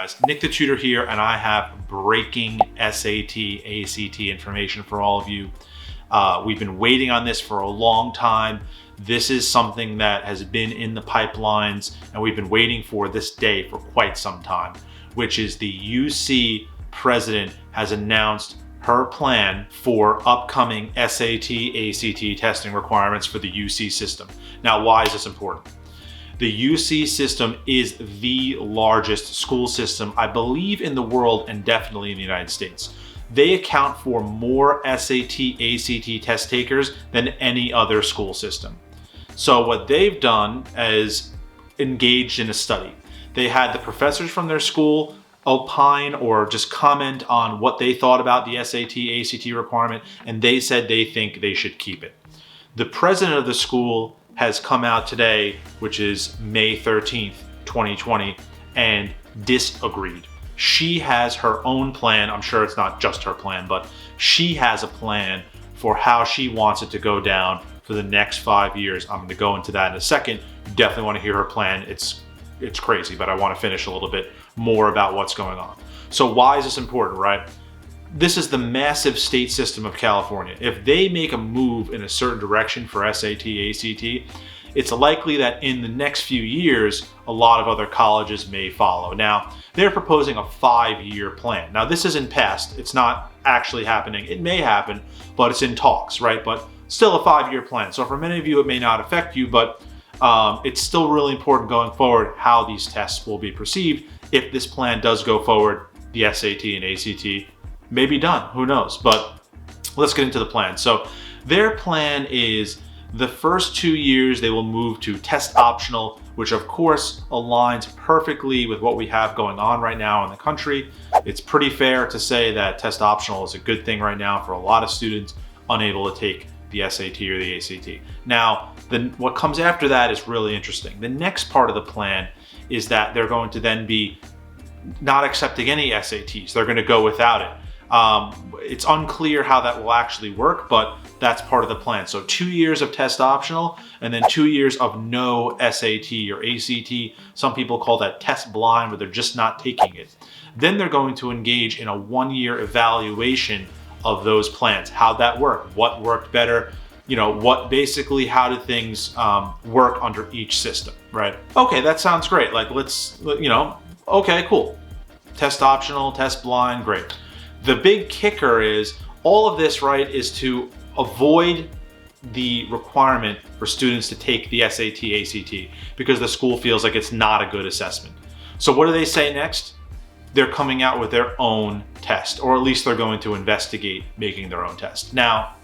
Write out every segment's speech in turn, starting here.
guys, Nick the Tutor here, and I have breaking SAT, ACT information for all of you. We've been waiting on this for a long time. This is something that has been in the pipelines, and we've been waiting for this day for quite some time, which is the UC president has announced her plan for upcoming SAT, ACT testing requirements for the UC system. Now, why is this important? The UC system is the largest school system, I believe, in the world and definitely in the United States. They account for more SAT, ACT test takers than any other school system. So what they've done is engaged in a study. They had the professors from their school opine or just comment on what they thought about the SAT, ACT requirement, and they said they think they should keep it. The president of the school has come out today, which is May 13th, 2020, and disagreed. She has her own plan. I'm sure it's not just her plan, but she has a plan for how she wants it to go down for the next 5 years. I'm going to go into that in a second. You definitely want to hear her plan. It's crazy, but I want to finish a little bit more about what's going on. So why is this important, right? This is the massive state system of California. If they make a move in a certain direction for SAT, ACT, it's likely that in the next few years, a lot of other colleges may follow. Now, they're proposing a 5-year plan. Now, this isn't passed. It's not actually happening. It may happen, but it's in talks, right? But still a 5-year plan. So for many of you, it may not affect you, but it's still really important going forward how these tests will be perceived. If this plan does go forward, the SAT and ACT may be done, who knows? But let's get into the plan. So their plan is the first 2 years they will move to test optional, which of course aligns perfectly with what we have going on right now in the country. It's pretty fair to say that test optional is a good thing right now for a lot of students unable to take the SAT or the ACT. Now, what comes after that is really interesting. The next part of the plan is that they're going to then be not accepting any SATs. They're going to go without it. It's unclear how that will actually work, but that's part of the plan. So 2 years of test optional and then 2 years of no SAT or ACT. Some people call that test blind, where they're just not taking it. Then they're going to engage in a 1-year evaluation of those plans. How'd that work? What worked better? You know, how do things work under each system, right? Okay, that sounds great. Like, okay, cool. Test optional, test blind, great. The big kicker is all of this, right, is to avoid the requirement for students to take the SAT, ACT, because the school feels like it's not a good assessment. So what do they say next? They're coming out with their own test, or at least they're going to investigate making their own test. Now,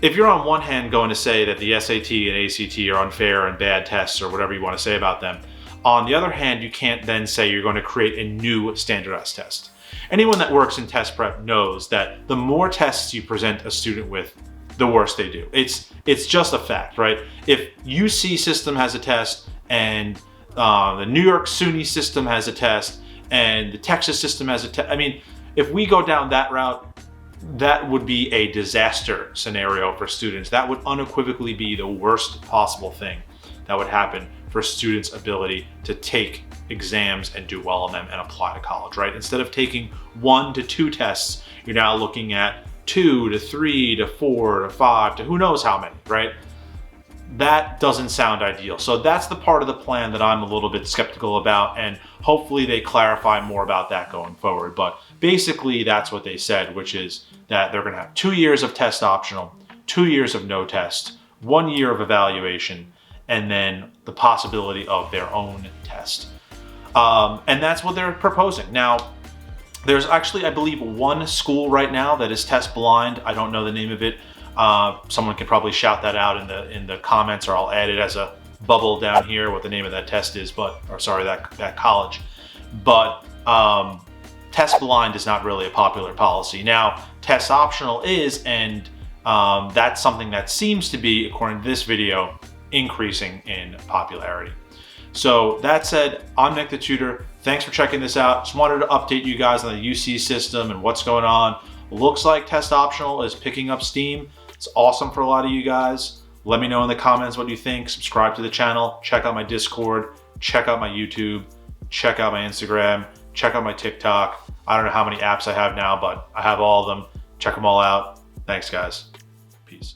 if you're on one hand going to say that the SAT and ACT are unfair and bad tests or whatever you want to say about them, on the other hand, you can't then say you're going to create a new standardized test. Anyone that works in test prep knows that the more tests you present a student with, the worse they do. It's just a fact, right? If UC system has a test and the New York SUNY system has a test and the Texas system has a test, I mean, if we go down that route, that would be a disaster scenario for students. That would unequivocally be the worst possible thing that would happen for students' ability to take exams and do well on them and apply to college, right? Instead of taking 1 to 2 tests, you're now looking at 2 to 3 to 4 to 5 to who knows how many, right? That doesn't sound ideal. So that's the part of the plan that I'm a little bit skeptical about, and hopefully they clarify more about that going forward. But basically that's what they said, which is that they're gonna have 2 years of test optional, 2 years of no test, 1 year of evaluation, and then the possibility of their own test. And that's what they're proposing. Now, there's actually, I believe, one school right now that is test blind. I don't know the name of it. Someone can probably shout that out in the comments, or I'll add it as a bubble down here what the name of that test is, that college. But test blind is not really a popular policy. Now, test optional is, and that's something that seems to be, according to this video, increasing in popularity. So that said, I'm Nick the Tutor. Thanks for checking this out. Just wanted to update you guys on the UC system and what's going on. Looks like test optional is picking up steam. It's awesome for a lot of you guys. Let me know in the comments what you think. Subscribe to the channel. Check out my Discord. Check out my YouTube. check out my Instagram, check out my TikTok. I don't know how many apps I have now, but I have all of them. Check them all out. Thanks, guys. Peace.